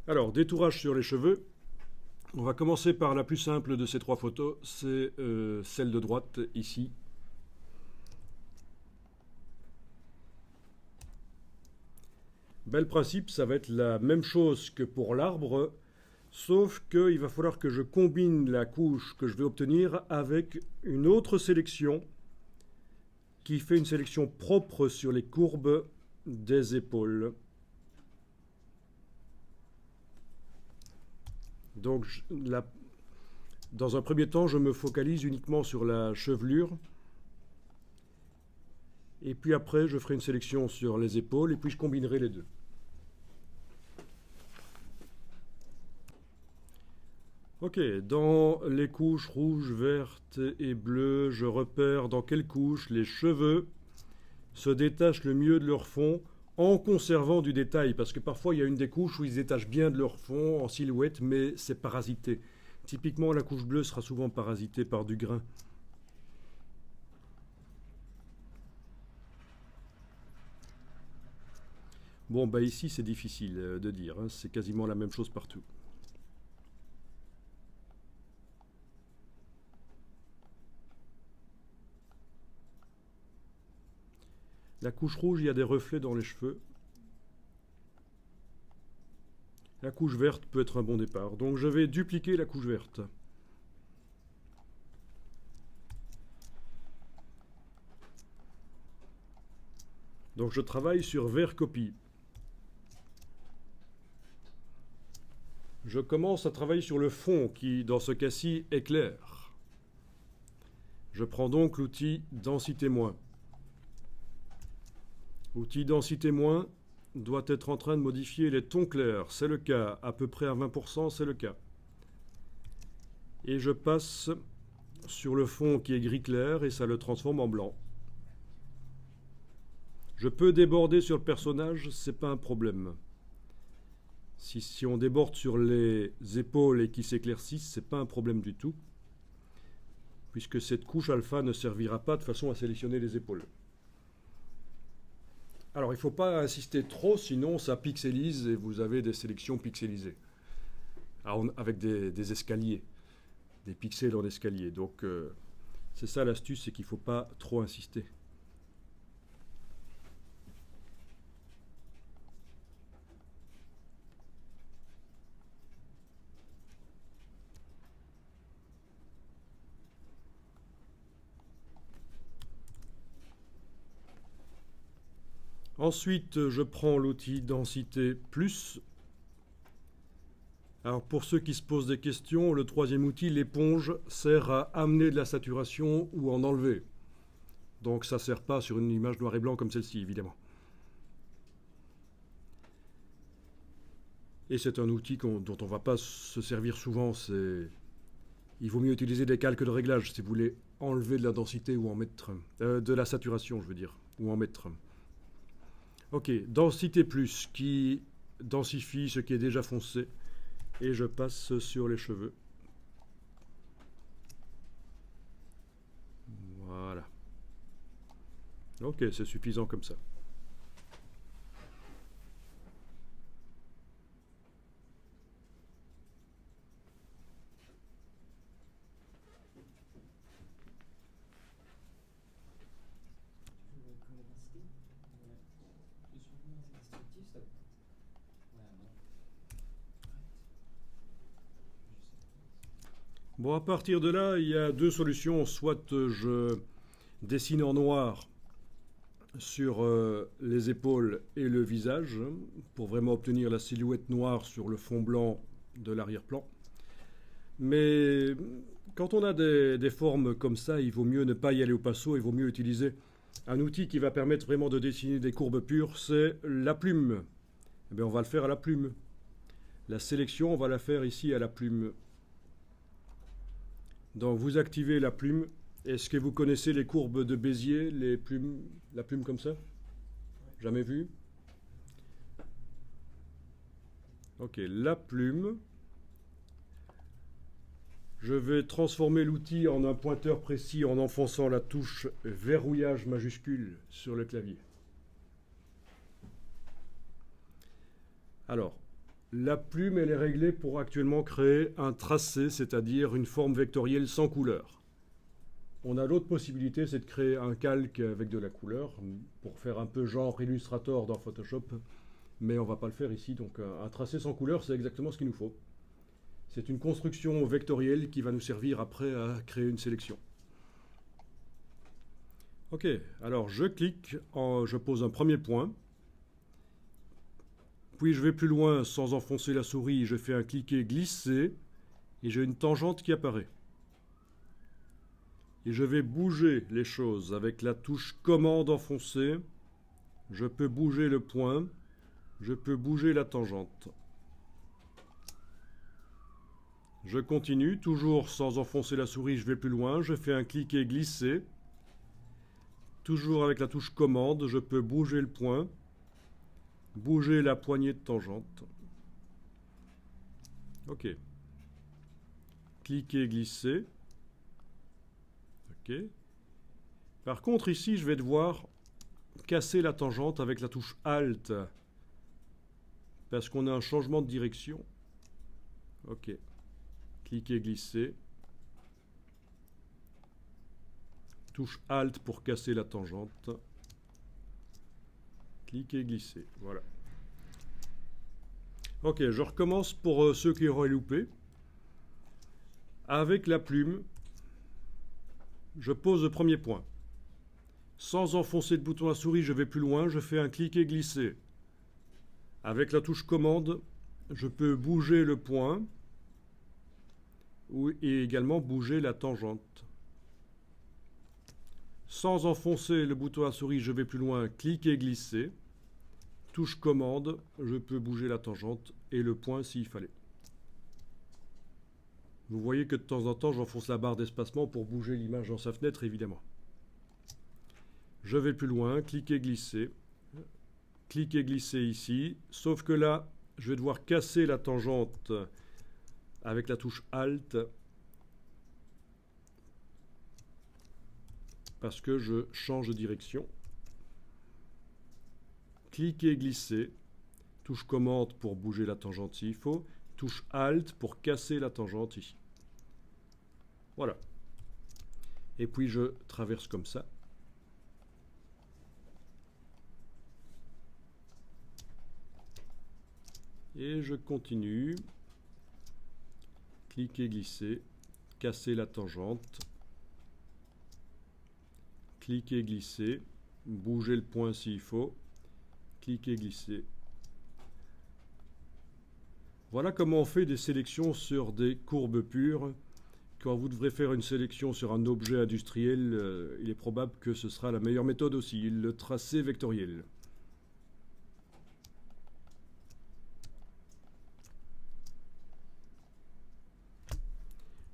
Alors, détourage sur les cheveux. On va commencer par la plus simple de ces trois photos, c'est celle de droite ici. Ben, le principe, ça va être la même chose que pour l'arbre, sauf qu'il va falloir que je combine la couche que je vais obtenir avec une autre sélection qui fait une sélection propre sur les courbes des épaules. Donc, dans un premier temps, je me focalise uniquement sur la chevelure. Et puis après, je ferai une sélection sur les épaules et puis je combinerai les deux. Ok, dans les couches rouges, vertes et bleues, je repère dans quelle couche les cheveux se détachent le mieux de leur fond en conservant du détail, parce que parfois il y a une des couches où ils se détachent bien de leur fond en silhouette, mais c'est parasité. Typiquement, la couche bleue sera souvent parasitée par du grain. Bon, bah ici c'est difficile de dire, hein, c'est quasiment la même chose partout. La couche rouge, il y a des reflets dans les cheveux. La couche verte peut être un bon départ. Donc je vais dupliquer la couche verte. Donc je travaille sur vert copie. Je commence à travailler sur le fond qui, dans ce cas-ci, est clair. Je prends donc l'outil densité moins. L'outil densité moins doit être en train de modifier les tons clairs. C'est le cas. À peu près à 20%, c'est le cas. Et je passe sur le fond qui est gris clair et ça le transforme en blanc. Je peux déborder sur le personnage, c'est pas un problème. Si on déborde sur les épaules et qu'ils s'éclaircissent, c'est pas un problème du tout, puisque cette couche alpha ne servira pas de façon à sélectionner les épaules. Alors il ne faut pas insister trop, sinon ça pixelise et vous avez des sélections pixelisées, avec des escaliers, des pixels en escalier. Donc c'est ça l'astuce, c'est qu'il ne faut pas trop insister. Ensuite, je prends l'outil densité plus. Alors pour ceux qui se posent des questions, le troisième outil, l'éponge, sert à amener de la saturation ou en enlever. Donc ça ne sert pas sur une image noir et blanc comme celle-ci, évidemment. Et c'est un outil dont on ne va pas se servir souvent. Il vaut mieux utiliser des calques de réglage si vous voulez enlever de la densité ou en mettre. De la saturation, je veux dire, ou en mettre. Ok, densité plus, qui densifie ce qui est déjà foncé. Et je passe sur les cheveux. Voilà. Ok, c'est suffisant comme ça. Bon, à partir de là, il y a deux solutions. Soit je dessine en noir sur les épaules et le visage, pour vraiment obtenir la silhouette noire sur le fond blanc de l'arrière-plan. Mais quand on a des formes comme ça, il vaut mieux ne pas y aller au pinceau, il vaut mieux utiliser un outil qui va permettre vraiment de dessiner des courbes pures, c'est la plume. Eh bien, on va le faire à la plume. La sélection, on va la faire ici à la plume. Donc vous activez la plume. Est-ce que vous connaissez les courbes de Bézier, la plume comme ça? Jamais vu? Ok, la plume. Je vais transformer l'outil en un pointeur précis en enfonçant la touche verrouillage majuscule sur le clavier. Alors, La plume, elle est réglée pour actuellement créer un tracé, c'est-à-dire une forme vectorielle sans couleur. On a l'autre possibilité, c'est de créer un calque avec de la couleur, pour faire un peu genre Illustrator dans Photoshop, mais on ne va pas le faire ici, donc un tracé sans couleur, c'est exactement ce qu'il nous faut. C'est une construction vectorielle qui va nous servir après à créer une sélection. Ok, alors je clique, je pose un premier point, puis je vais plus loin sans enfoncer la souris, je fais un cliquer glisser, et j'ai une tangente qui apparaît. Et je vais bouger les choses avec la touche commande enfoncée. Je peux bouger le point, je peux bouger la tangente. Je continue, toujours sans enfoncer la souris, je vais plus loin, je fais un cliquer glisser. Toujours avec la touche commande, je peux bouger le point, bouger la poignée de tangente. Ok. Cliquer, glisser. Ok. Par contre, ici, je vais devoir casser la tangente avec la touche Alt, parce qu'on a un changement de direction. Ok. Cliquer, glisser. Touche Alt pour casser la tangente. Cliquer, glisser. Voilà. Ok, je recommence pour ceux qui auraient loupé. Avec la plume, je pose le premier point. Sans enfoncer de bouton à souris, je vais plus loin, je fais un cliquer, glisser. Avec la touche commande, je peux bouger le point et également bouger la tangente. Sans enfoncer le bouton à souris, je vais plus loin, cliquer, glisser. Touche commande, je peux bouger la tangente et le point s'il fallait. Vous voyez que de temps en temps, j'enfonce la barre d'espacement pour bouger l'image dans sa fenêtre, évidemment. Je vais plus loin, cliquer, glisser. Cliquer, glisser ici. Sauf que là, je vais devoir casser la tangente avec la touche Alt parce que je change de direction. Cliquer, glisser. Touche commande pour bouger la tangente s'il faut. Touche Alt pour casser la tangente ici. Voilà. Et puis je traverse comme ça. Et je continue. Cliquer, glisser. Casser la tangente. Cliquer, glisser. Bouger le point s'il faut. Cliquer, glisser. Voilà comment on fait des sélections sur des courbes pures. Quand vous devrez faire une sélection sur un objet industriel, il est probable que ce sera la meilleure méthode aussi, le tracé vectoriel.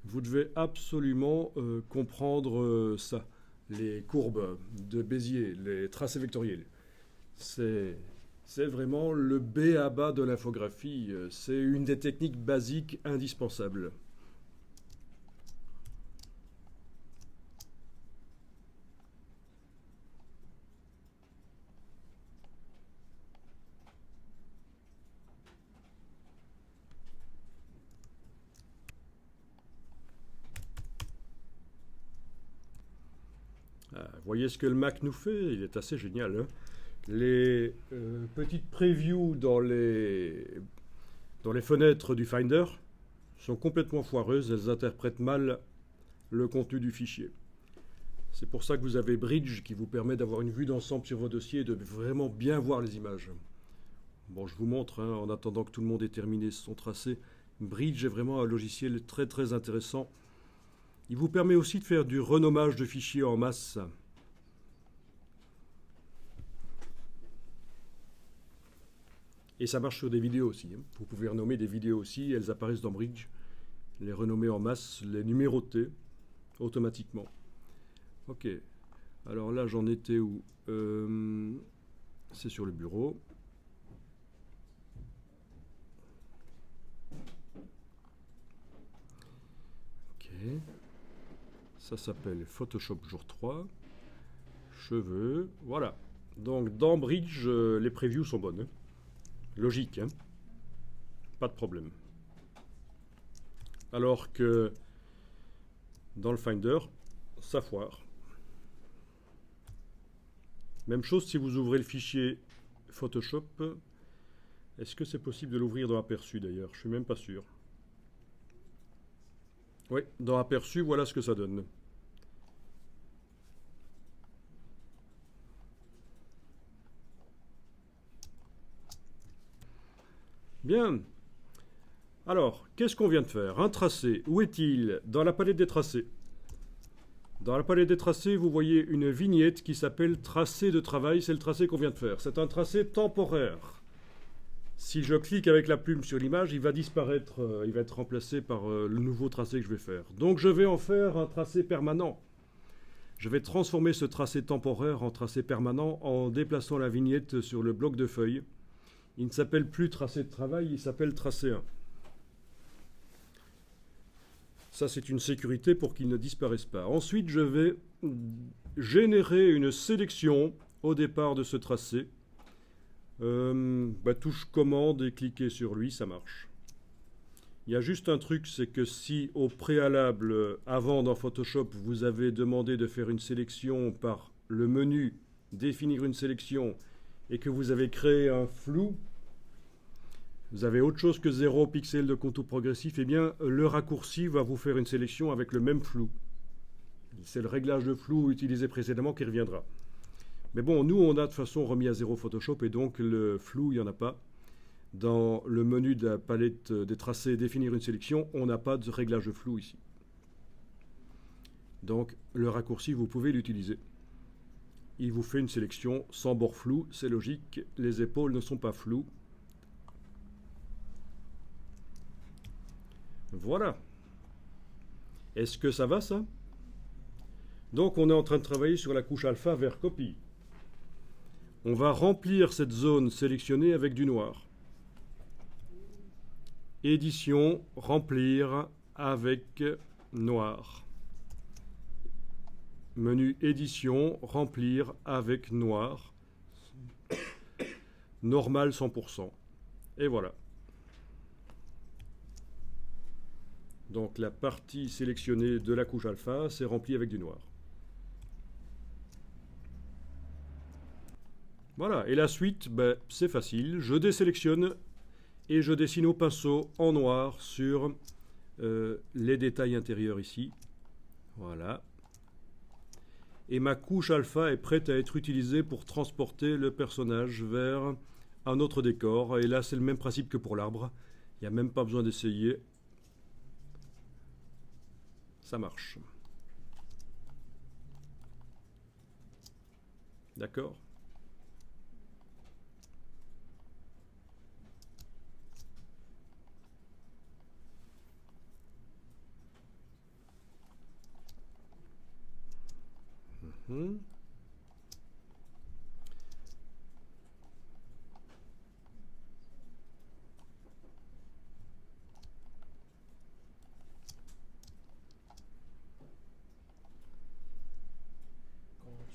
Vous devez absolument comprendre ça, les courbes de Bézier, les tracés vectoriels. C'est vraiment le B à bas de l'infographie. C'est une des techniques basiques indispensables. Vous voyez ce que le Mac nous fait, il est assez génial. Hein, les petites previews dans les fenêtres du Finder sont complètement foireuses, elles interprètent mal le contenu du fichier. C'est pour ça que vous avez Bridge qui vous permet d'avoir une vue d'ensemble sur vos dossiers et de vraiment bien voir les images. Bon, je vous montre, hein, en attendant que tout le monde ait terminé son tracé. Bridge est vraiment un logiciel très très intéressant. Il vous permet aussi de faire du renommage de fichiers en masse. Et ça marche sur des vidéos aussi. Hein. Vous pouvez renommer des vidéos aussi, elles apparaissent dans Bridge. Les renommer en masse, les numéroter automatiquement. Ok. Alors là, j'en étais où? C'est sur le bureau. Ok. Ça s'appelle Photoshop jour 3. Cheveux. Voilà. Donc dans Bridge, les previews sont bonnes. Hein. Logique. Hein. pas de problème. Alors que dans le Finder, ça foire. Même chose si vous ouvrez le fichier Photoshop. Est-ce que c'est possible de l'ouvrir dans Aperçu d'ailleurs? Je suis même pas sûr. Oui, dans Aperçu, voilà ce que ça donne. Bien. Alors, qu'est-ce qu'on vient de faire? Un tracé. Où est-il? Dans la palette des tracés. Dans la palette des tracés, vous voyez une vignette qui s'appelle tracé de travail. C'est le tracé qu'on vient de faire. C'est un tracé temporaire. Si je clique avec la plume sur l'image, il va disparaître, il va être remplacé par le nouveau tracé que je vais faire. Donc je vais en faire un tracé permanent. Je vais transformer ce tracé temporaire en tracé permanent en déplaçant la vignette sur le bloc de feuilles. Il ne s'appelle plus tracé de travail, il s'appelle tracé 1. Ça, c'est une sécurité pour qu'il ne disparaisse pas. Ensuite, je vais générer une sélection au départ de ce tracé. Touche commande et cliquer sur lui, ça marche. Il y a juste un truc, c'est que si au préalable, avant dans Photoshop, vous avez demandé de faire une sélection par le menu, définir une sélection, et que vous avez créé un flou, vous avez autre chose que 0 pixels de contour progressif, eh bien le raccourci va vous faire une sélection avec le même flou. C'est le réglage de flou utilisé précédemment qui reviendra. Mais bon, nous on a de toute façon remis à 0 Photoshop et donc le flou, il n'y en a pas. Dans le menu de la palette des tracés, définir une sélection, on n'a pas de réglage de flou ici. Donc le raccourci, vous pouvez l'utiliser. Il vous fait une sélection sans bord flou, c'est logique, les épaules ne sont pas floues. Voilà. Est-ce que ça va, ça? Donc, on est en train de travailler sur la couche alpha vers copie. On va remplir cette zone sélectionnée avec du noir. Édition, remplir avec noir. Menu édition, remplir avec noir. Normal 100%. Et voilà. Donc la partie sélectionnée de la couche alpha, c'est rempli avec du noir. Voilà, et la suite, c'est facile. Je désélectionne et je dessine au pinceau en noir sur les détails intérieurs ici. Voilà. Et ma couche alpha est prête à être utilisée pour transporter le personnage vers un autre décor. Et là, c'est le même principe que pour l'arbre. Il n'y a même pas besoin d'essayer. Ça marche. D'accord?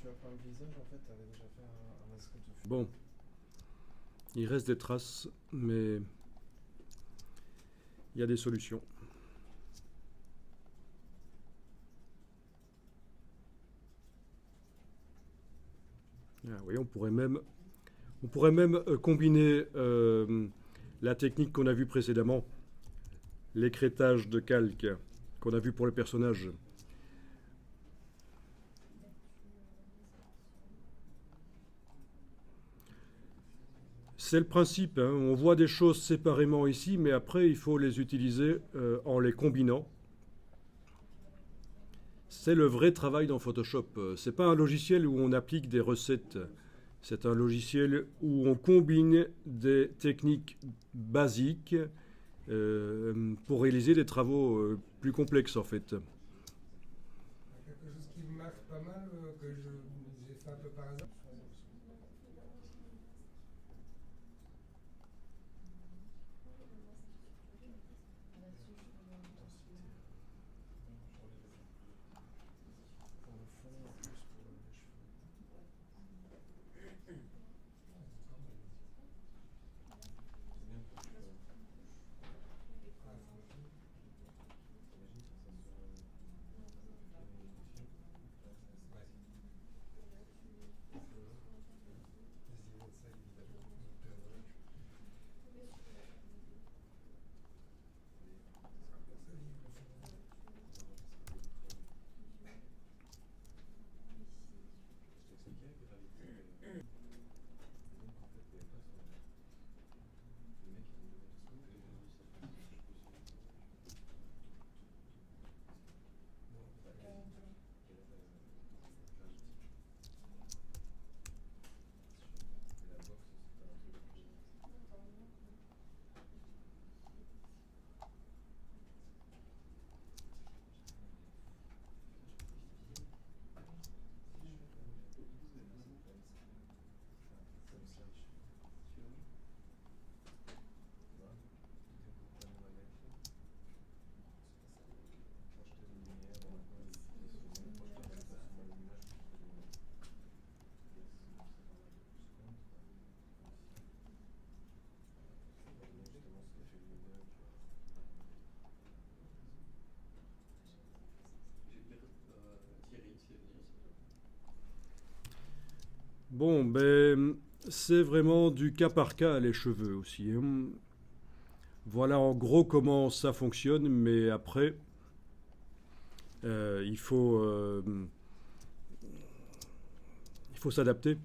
Tu as peint le visage, en fait, tu avais déjà fait un masque de feu. Bon. Il reste des traces, mais il y a des solutions. Ah oui, on pourrait même combiner la technique qu'on a vue précédemment, l'écrêtage de calque qu'on a vu pour le personnage. C'est le principe, hein. On voit des choses séparément ici, mais après il faut les utiliser en les combinant. C'est le vrai travail dans Photoshop. C'est pas un logiciel où on applique des recettes. C'est un logiciel où on combine des techniques basiques pour réaliser des travaux plus complexes en fait. Quelque chose qui me marque pas mal, que j'ai fait un peu par hasard. Bon, ben, c'est vraiment du cas par cas les cheveux aussi, hein. Voilà en gros comment ça fonctionne, mais après, euh, il faut, euh, il faut s'adapter.